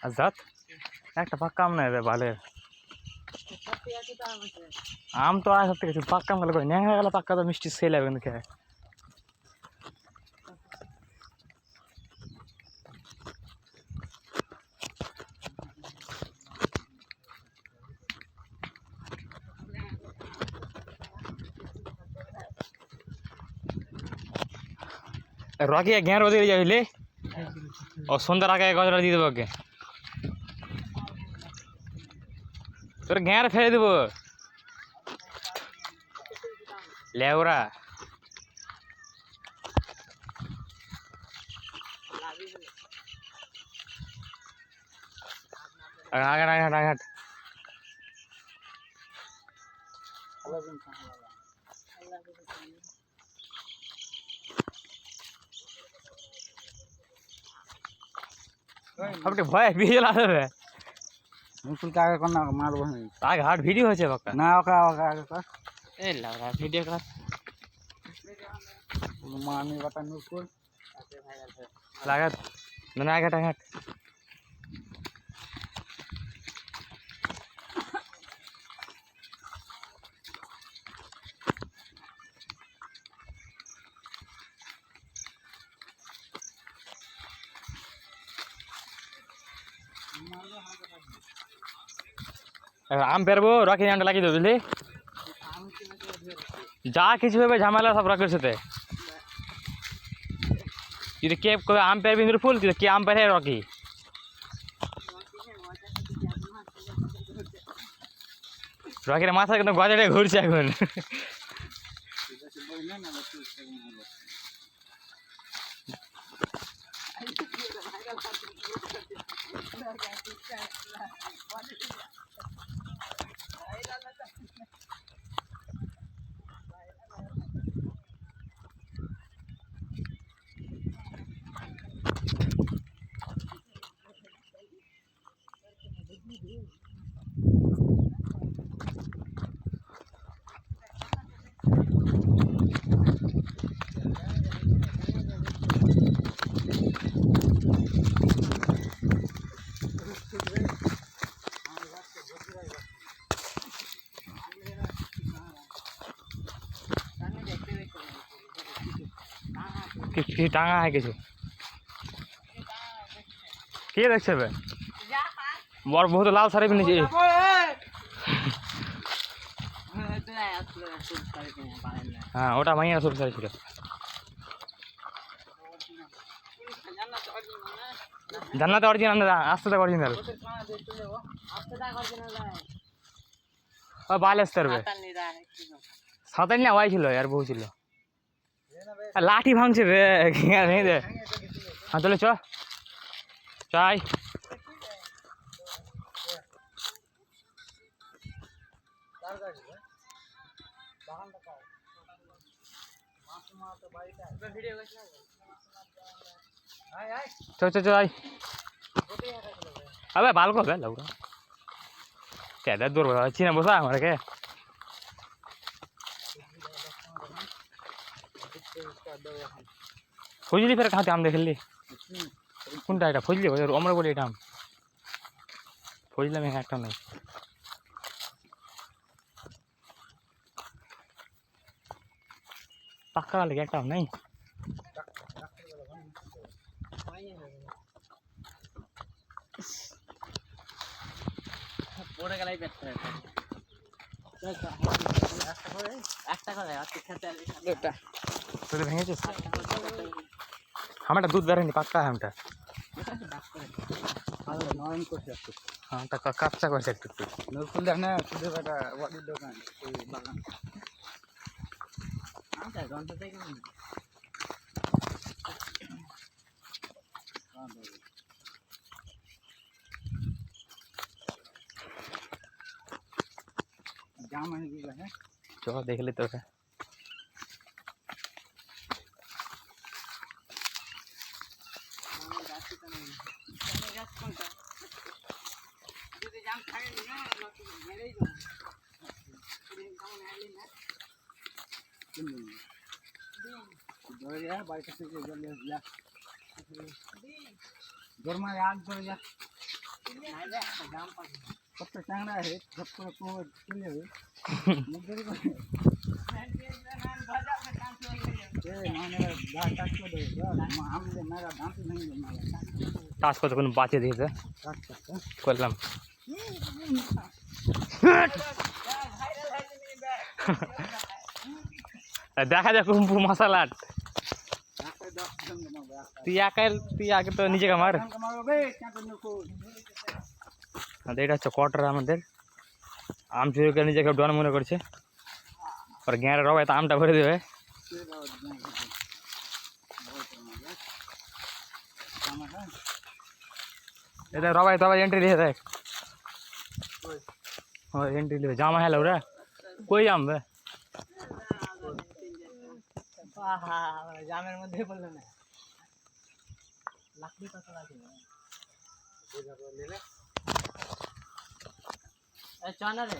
আজাদ একটা পাক্কা আম নাই রে বালের আম তো আর সত্যি কিছু পাক্কা আম গেলে ন্যাংরা গেলে পাক্কা তো মিষ্টি সেই লাগবে না খেয়ে রকি গ্যাঁ রোদে যাইলে ও সন্ধ্যার আগে গজরা দিয়ে দেবো ওকে তোর গ্যাঁ ফেলে দেবো লেওরা আঘাট আঘাট আঘাট আপনি ভয় বিয়ে লাগবে মুসুলকে আগে কর না মারবো আগে হাট ভিডিও হয়েছে বাক্কা না ওকে ওকে আগে কর এই লাগা ভিডিও কর মানি বাটা নুকুল লাগাত না আঘাট আঘাট আম পেরবো রকি আমটা লাগিয়ে দেবো বুঝলি যা কিছু হবে ঝামেলা সব রকের সাথে যদি কে আম পেরবি ফুল কে আম পেরে রকি রকির মাথা কিন্তু গজারে ঘুরছে এখন টাঙা হয় কিছু কে দেখছে বড় বহুত লাল শাড়ি পিনেছি হ্যাঁ ওটা মাইয়া সব শাড়ি ছিল জান্নাতে অরিজিনাল আস্তে অরিজিনাল বালেস্তার সাঁতার না হওয়াই ছিল আর বহু ছিল লাঠি ভাঙছে রে হ্যাঁ চলে চাই চাই আবে ভালো করবে লাউরা কেদা দূর চিনা বসা আমাকে ফজলি ফের খাতে আম দেখলি কোনটা এটা ফজলি আমরা বলি এটা আম ফজলাম একটা নাই পাক্কা লাগে একটা নাই পড়ে গেলাই ভেঙেছে আমারটা দুধ বেরোয়নি পাক্কা আমটা হ্যাঁ কাচ্চা করেছে একটু নকুল দেখ না সুদের একটা ওয়াটির দোকান এই বাগান জাম আনি দিবা হ্যাঁ চল দেখলি তো बाइक से जल्दी जा जोर में आग जोर जा কত চাংড়া আছে সব করে কোড চলে যাবে মুদ্রি করে এ মানে গা কাট করে দে আমলে মেরা দাঁত ভেঙে মারা টাচ করতে কোনো বাঁচিয়ে দিয়েছে কাট কাট করলাম দেখা যাক কুম্পু মশালা রাতে 10 জন মারবে তুই আগে তো নিজেকে মার মারবে কেন তো নকো এটা হচ্ছে কোয়ার্টার আমাদের আম চুরি করে নিজেকে ডন মনে করছে আর গ্যাঁড়ে রবাই তো আমটা ভরে দেবে এটা রবাই তো আবার এন্ট্রি দিয়ে দেখ এন্ট্রি দিবে জামা হেলো রে কই জামবে জামের মধ্যে বললো না লাকড়ি কত লাগে বুঝা বললে এ চানা রে